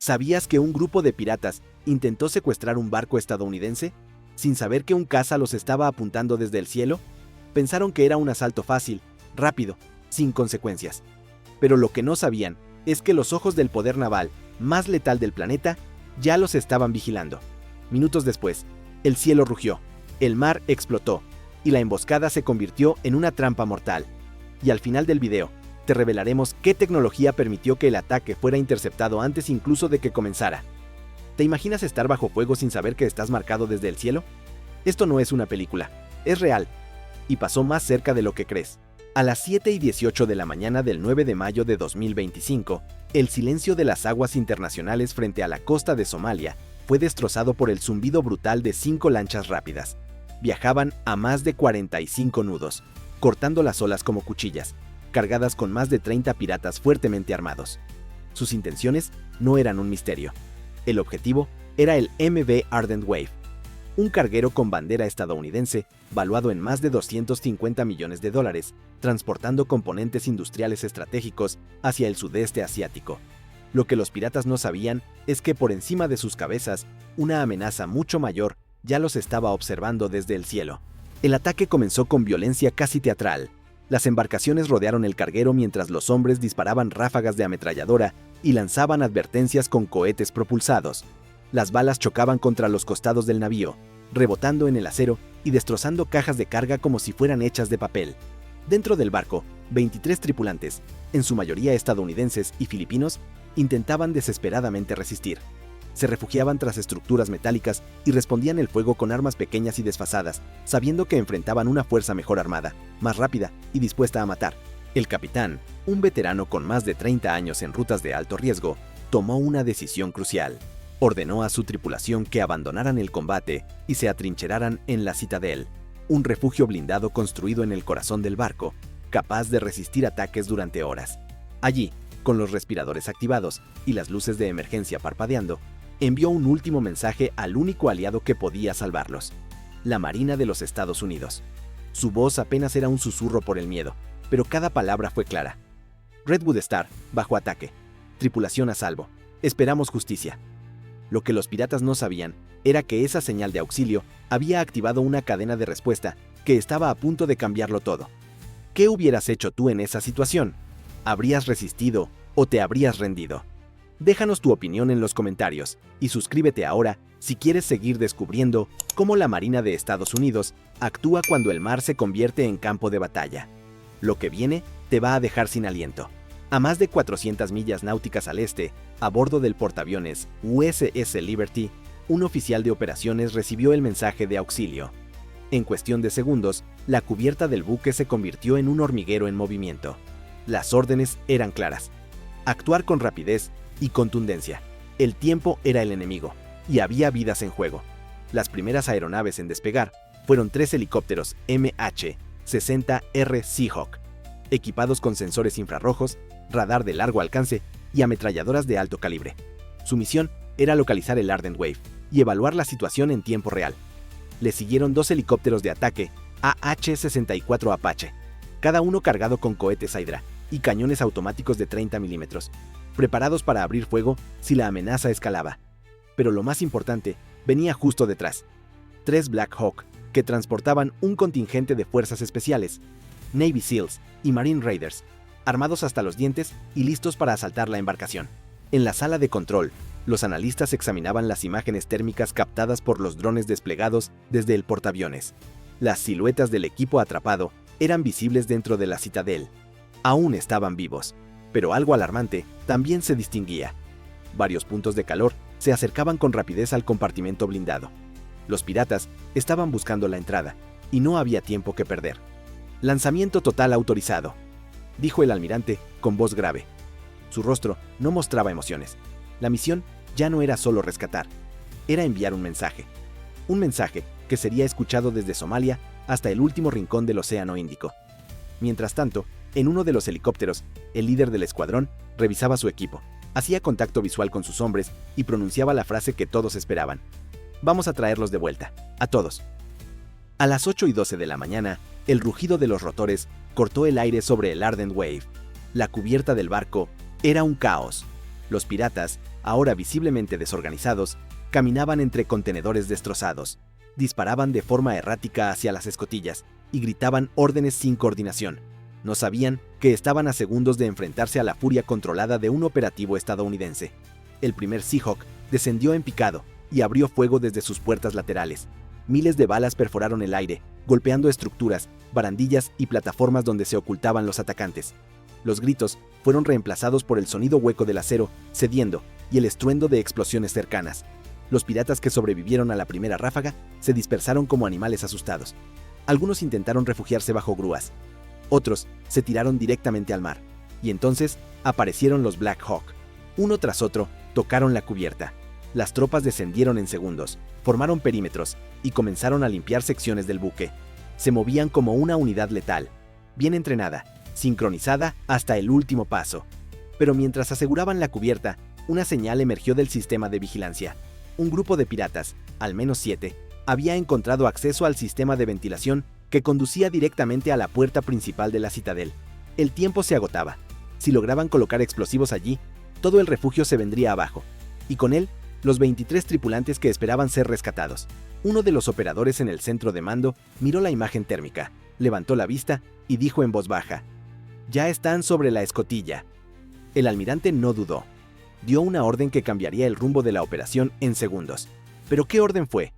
¿Sabías que un grupo de piratas intentó secuestrar un barco estadounidense? Sin saber que un caza los estaba apuntando desde el cielo, pensaron que era un asalto fácil, rápido, sin consecuencias. Pero lo que no sabían es que los ojos del poder naval más letal del planeta ya los estaban vigilando. Minutos después, el cielo rugió, el mar explotó y la emboscada se convirtió en una trampa mortal. Y al final del video, te revelaremos qué tecnología permitió que el ataque fuera interceptado antes incluso de que comenzara. ¿Te imaginas estar bajo fuego sin saber que estás marcado desde el cielo? Esto no es una película, es real, y pasó más cerca de lo que crees. A las 7:18 de la mañana del 9 de mayo de 2025, el silencio de las aguas internacionales frente a la costa de Somalia fue destrozado por el zumbido brutal de 5 lanchas rápidas. Viajaban a más de 45 nudos, cortando las olas como cuchillas, cargadas con más de 30 piratas fuertemente armados. Sus intenciones no eran un misterio. El objetivo era el MV Ardent Wave, un carguero con bandera estadounidense valuado en más de $250 millones, transportando componentes industriales estratégicos hacia el sudeste asiático. Lo que los piratas no sabían es que por encima de sus cabezas, una amenaza mucho mayor ya los estaba observando desde el cielo. El ataque comenzó con violencia casi teatral. Las embarcaciones rodearon el carguero mientras los hombres disparaban ráfagas de ametralladora y lanzaban advertencias con cohetes propulsados. Las balas chocaban contra los costados del navío, rebotando en el acero y destrozando cajas de carga como si fueran hechas de papel. Dentro del barco, 23 tripulantes, en su mayoría estadounidenses y filipinos, intentaban desesperadamente resistir. Se refugiaban tras estructuras metálicas y respondían el fuego con armas pequeñas y desfasadas, sabiendo que enfrentaban una fuerza mejor armada, más rápida y dispuesta a matar. El capitán, un veterano con más de 30 años en rutas de alto riesgo, tomó una decisión crucial. Ordenó a su tripulación que abandonaran el combate y se atrincheraran en la Citadel, un refugio blindado construido en el corazón del barco, capaz de resistir ataques durante horas. Allí, con los respiradores activados y las luces de emergencia parpadeando, envió un último mensaje al único aliado que podía salvarlos: la Marina de los Estados Unidos. Su voz apenas era un susurro por el miedo, pero cada palabra fue clara. Redwood Star, bajo ataque. Tripulación a salvo. Esperamos justicia. Lo que los piratas no sabían era que esa señal de auxilio había activado una cadena de respuesta que estaba a punto de cambiarlo todo. ¿Qué hubieras hecho tú en esa situación? ¿Habrías resistido o te habrías rendido? Déjanos tu opinión en los comentarios y suscríbete ahora si quieres seguir descubriendo cómo la Marina de Estados Unidos actúa cuando el mar se convierte en campo de batalla. Lo que viene te va a dejar sin aliento. A más de 400 millas náuticas al este, a bordo del portaaviones USS Liberty, un oficial de operaciones recibió el mensaje de auxilio. En cuestión de segundos, la cubierta del buque se convirtió en un hormiguero en movimiento. Las órdenes eran claras: actuar con rapidez y contundencia. El tiempo era el enemigo, y había vidas en juego. Las primeras aeronaves en despegar fueron 3 helicópteros MH-60R Seahawk, equipados con sensores infrarrojos, radar de largo alcance y ametralladoras de alto calibre. Su misión era localizar el Ardent Wave y evaluar la situación en tiempo real. Le siguieron 2 helicópteros de ataque AH-64 Apache, cada uno cargado con cohetes Hydra y cañones automáticos de 30 milímetros, preparados para abrir fuego si la amenaza escalaba. Pero lo más importante venía justo detrás: 3 Black Hawk, que transportaban un contingente de fuerzas especiales, Navy SEALs y Marine Raiders, armados hasta los dientes y listos para asaltar la embarcación. En la sala de control, los analistas examinaban las imágenes térmicas captadas por los drones desplegados desde el portaaviones. Las siluetas del equipo atrapado eran visibles dentro de la Citadel. Aún estaban vivos, pero algo alarmante también se distinguía. Varios puntos de calor se acercaban con rapidez al compartimento blindado. Los piratas estaban buscando la entrada, y no había tiempo que perder. «Lanzamiento total autorizado», dijo el almirante con voz grave. Su rostro no mostraba emociones. La misión ya no era solo rescatar, era enviar un mensaje. Un mensaje que sería escuchado desde Somalia hasta el último rincón del Océano Índico. Mientras tanto, en uno de los helicópteros, el líder del escuadrón revisaba su equipo, hacía contacto visual con sus hombres y pronunciaba la frase que todos esperaban: «Vamos a traerlos de vuelta, a todos». A las 8:12 de la mañana, el rugido de los rotores cortó el aire sobre el Ardent Wave. La cubierta del barco era un caos. Los piratas ahora visiblemente desorganizados, caminaban entre contenedores destrozados, disparaban de forma errática hacia las escotillas y gritaban órdenes sin coordinación. No sabían que estaban a segundos de enfrentarse a la furia controlada de un operativo estadounidense. El primer Seahawk descendió en picado y abrió fuego desde sus puertas laterales. Miles de balas perforaron el aire, golpeando estructuras, barandillas y plataformas donde se ocultaban los atacantes. Los gritos fueron reemplazados por el sonido hueco del acero cediendo y el estruendo de explosiones cercanas. Los piratas que sobrevivieron a la primera ráfaga se dispersaron como animales asustados. Algunos intentaron refugiarse bajo grúas. Otros se tiraron directamente al mar. Y entonces aparecieron los Black Hawk. Uno tras otro tocaron la cubierta. Las tropas descendieron en segundos, formaron perímetros y comenzaron a limpiar secciones del buque. Se movían como una unidad letal, bien entrenada, sincronizada hasta el último paso. Pero mientras aseguraban la cubierta, una señal emergió del sistema de vigilancia. Un grupo de piratas, al menos 7, había encontrado acceso al sistema de ventilación que conducía directamente a la puerta principal de la citadel. El tiempo se agotaba. Si lograban colocar explosivos allí, todo el refugio se vendría abajo, y con él, los 23 tripulantes que esperaban ser rescatados. Uno de los operadores en el centro de mando miró la imagen térmica, levantó la vista y dijo en voz baja: «Ya están sobre la escotilla». El almirante no dudó. Dio una orden que cambiaría el rumbo de la operación en segundos. ¿Pero qué orden fue?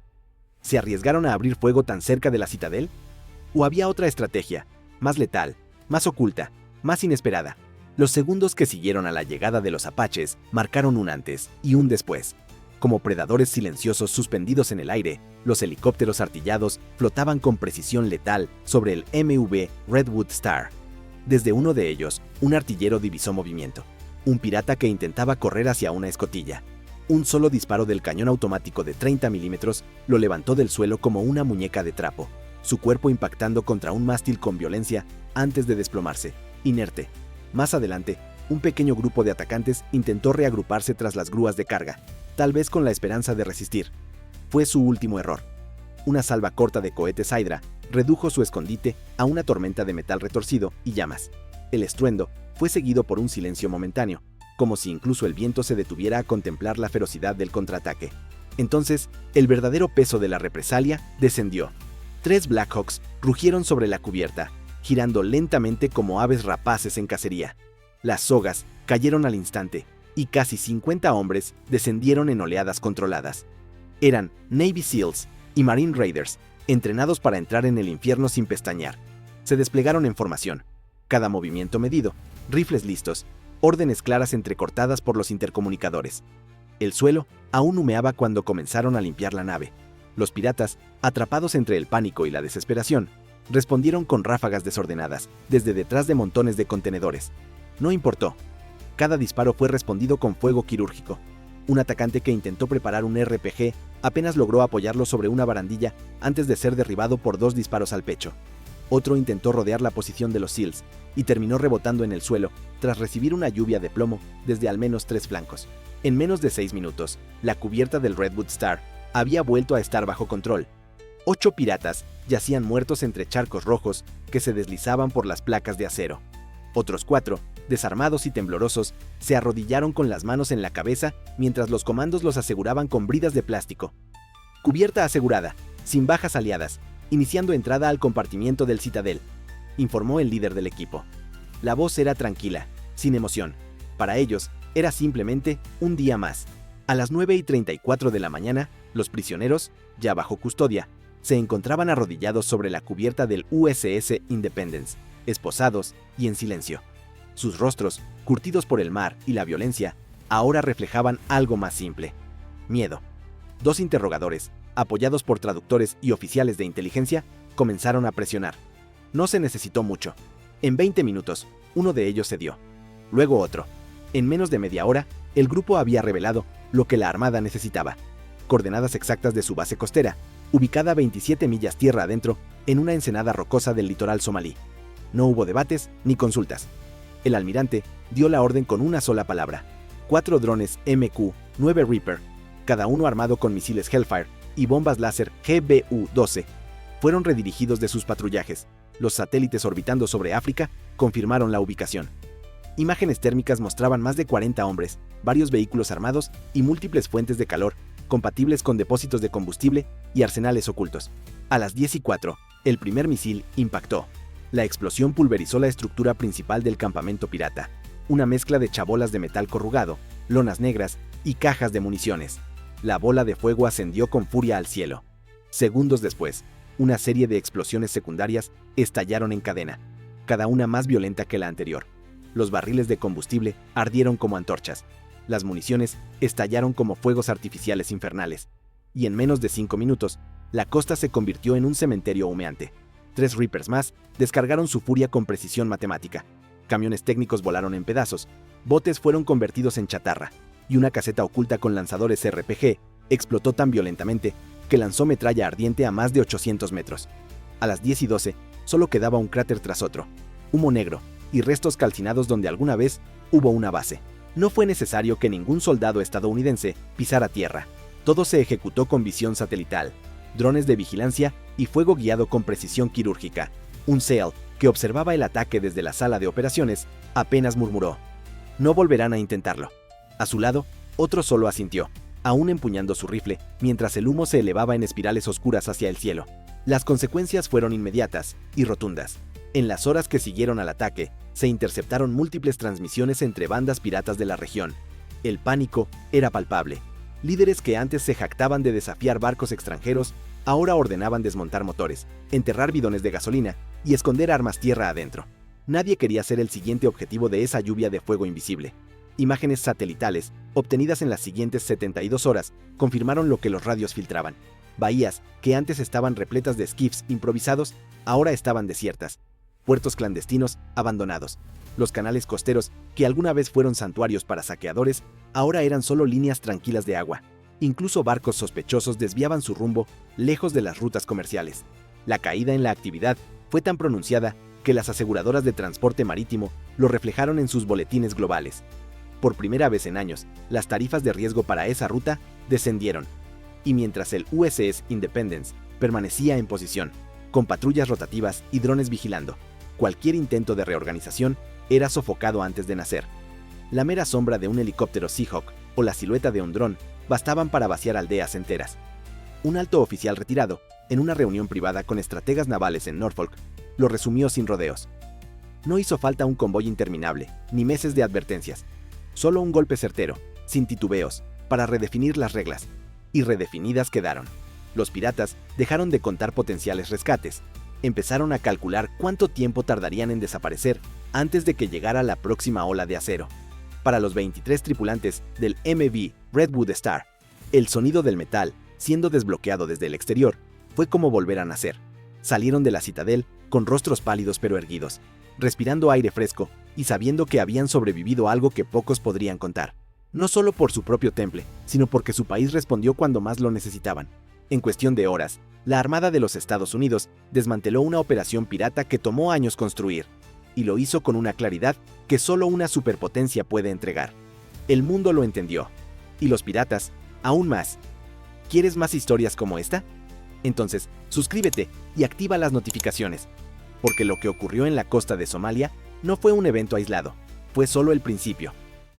¿Se arriesgaron a abrir fuego tan cerca de la citadel? ¿O había otra estrategia, más letal, más oculta, más inesperada? Los segundos que siguieron a la llegada de los apaches marcaron un antes y un después. Como predadores silenciosos suspendidos en el aire, los helicópteros artillados flotaban con precisión letal sobre el MV Redwood Star. Desde uno de ellos, un artillero divisó movimiento. Un pirata que intentaba correr hacia una escotilla. Un solo disparo del cañón automático de 30 milímetros lo levantó del suelo como una muñeca de trapo, su cuerpo impactando contra un mástil con violencia antes de desplomarse, inerte. Más adelante, un pequeño grupo de atacantes intentó reagruparse tras las grúas de carga, tal vez con la esperanza de resistir. Fue su último error. Una salva corta de cohetes Hydra redujo su escondite a una tormenta de metal retorcido y llamas. El estruendo fue seguido por un silencio momentáneo, como si incluso el viento se detuviera a contemplar la ferocidad del contraataque. Entonces, el verdadero peso de la represalia descendió. 3 Blackhawks rugieron sobre la cubierta, girando lentamente como aves rapaces en cacería. Las sogas cayeron al instante, y casi 50 hombres descendieron en oleadas controladas. Eran Navy SEALs y Marine Raiders, entrenados para entrar en el infierno sin pestañear. Se desplegaron en formación, cada movimiento medido, rifles listos, órdenes claras entrecortadas por los intercomunicadores. El suelo aún humeaba cuando comenzaron a limpiar la nave. Los piratas, atrapados entre el pánico y la desesperación, respondieron con ráfagas desordenadas, desde detrás de montones de contenedores. No importó. Cada disparo fue respondido con fuego quirúrgico. Un atacante que intentó preparar un RPG apenas logró apoyarlo sobre una barandilla antes de ser derribado por 2 disparos al pecho. Otro intentó rodear la posición de los SEALs y terminó rebotando en el suelo tras recibir una lluvia de plomo desde al menos 3 flancos. En menos de 6 minutos, la cubierta del Redwood Star había vuelto a estar bajo control. 8 piratas yacían muertos entre charcos rojos que se deslizaban por las placas de acero. Otros 4, desarmados y temblorosos, se arrodillaron con las manos en la cabeza mientras los comandos los aseguraban con bridas de plástico. Cubierta asegurada, sin bajas aliadas, iniciando entrada al compartimiento del Citadel, informó el líder del equipo. La voz era tranquila, sin emoción. Para ellos, era simplemente un día más. A las 9:34 de la mañana, los prisioneros, ya bajo custodia, se encontraban arrodillados sobre la cubierta del USS Independence, esposados y en silencio. Sus rostros, curtidos por el mar y la violencia, ahora reflejaban algo más simple: miedo. 2 interrogadores, apoyados por traductores y oficiales de inteligencia, comenzaron a presionar. No se necesitó mucho. En 20 minutos, uno de ellos cedió. Luego otro. En menos de media hora, el grupo había revelado lo que la Armada necesitaba: coordenadas exactas de su base costera, ubicada 27 millas tierra adentro, en una ensenada rocosa del litoral somalí. No hubo debates ni consultas. El almirante dio la orden con una sola palabra. 4 drones MQ-9 Reaper, cada uno armado con misiles Hellfire y bombas láser GBU-12, fueron redirigidos de sus patrullajes. Los satélites orbitando sobre África confirmaron la ubicación. Imágenes térmicas mostraban más de 40 hombres, varios vehículos armados y múltiples fuentes de calor, compatibles con depósitos de combustible y arsenales ocultos. A las 10:04, el primer misil impactó. La explosión pulverizó la estructura principal del campamento pirata, una mezcla de chabolas de metal corrugado, lonas negras y cajas de municiones. La bola de fuego ascendió con furia al cielo. Segundos después, una serie de explosiones secundarias estallaron en cadena, cada una más violenta que la anterior. Los barriles de combustible ardieron como antorchas. Las municiones estallaron como fuegos artificiales infernales. Y en menos de 5 minutos, la costa se convirtió en un cementerio humeante. 3 Reapers más descargaron su furia con precisión matemática. Camiones técnicos volaron en pedazos, botes fueron convertidos en chatarra, y una caseta oculta con lanzadores RPG explotó tan violentamente que lanzó metralla ardiente a más de 800 metros. A las 10:12, solo quedaba un cráter tras otro, humo negro y restos calcinados donde alguna vez hubo una base. No fue necesario que ningún soldado estadounidense pisara tierra. Todo se ejecutó con visión satelital, drones de vigilancia y fuego guiado con precisión quirúrgica. Un SEAL, que observaba el ataque desde la sala de operaciones, apenas murmuró: «No volverán a intentarlo». A su lado, otro solo asintió, aún empuñando su rifle, mientras el humo se elevaba en espirales oscuras hacia el cielo. Las consecuencias fueron inmediatas y rotundas. En las horas que siguieron al ataque, se interceptaron múltiples transmisiones entre bandas piratas de la región. El pánico era palpable. Líderes que antes se jactaban de desafiar barcos extranjeros, ahora ordenaban desmontar motores, enterrar bidones de gasolina y esconder armas tierra adentro. Nadie quería ser el siguiente objetivo de esa lluvia de fuego invisible. Imágenes satelitales, obtenidas en las siguientes 72 horas, confirmaron lo que los radios filtraban. Bahías, que antes estaban repletas de skiffs improvisados, ahora estaban desiertas. Puertos clandestinos, abandonados. Los canales costeros, que alguna vez fueron santuarios para saqueadores, ahora eran solo líneas tranquilas de agua. Incluso barcos sospechosos desviaban su rumbo lejos de las rutas comerciales. La caída en la actividad fue tan pronunciada que las aseguradoras de transporte marítimo lo reflejaron en sus boletines globales. Por primera vez en años, las tarifas de riesgo para esa ruta descendieron. Y mientras el USS Independence permanecía en posición, con patrullas rotativas y drones vigilando, cualquier intento de reorganización era sofocado antes de nacer. La mera sombra de un helicóptero Seahawk o la silueta de un dron bastaban para vaciar aldeas enteras. Un alto oficial retirado, en una reunión privada con estrategas navales en Norfolk, lo resumió sin rodeos. No hizo falta un convoy interminable, ni meses de advertencias. Solo un golpe certero, sin titubeos, para redefinir las reglas. Y redefinidas quedaron. Los piratas dejaron de contar potenciales rescates. Empezaron a calcular cuánto tiempo tardarían en desaparecer antes de que llegara la próxima ola de acero. Para los 23 tripulantes del MV Redwood Star, el sonido del metal, siendo desbloqueado desde el exterior, fue como volver a nacer. Salieron de la citadel con rostros pálidos pero erguidos, respirando aire fresco y sabiendo que habían sobrevivido a algo que pocos podrían contar. No solo por su propio temple, sino porque su país respondió cuando más lo necesitaban. En cuestión de horas, la Armada de los Estados Unidos desmanteló una operación pirata que tomó años construir, y lo hizo con una claridad que solo una superpotencia puede entregar. El mundo lo entendió, y los piratas, aún más. ¿Quieres más historias como esta? Entonces, suscríbete y activa las notificaciones, porque lo que ocurrió en la costa de Somalia no fue un evento aislado, fue solo el principio.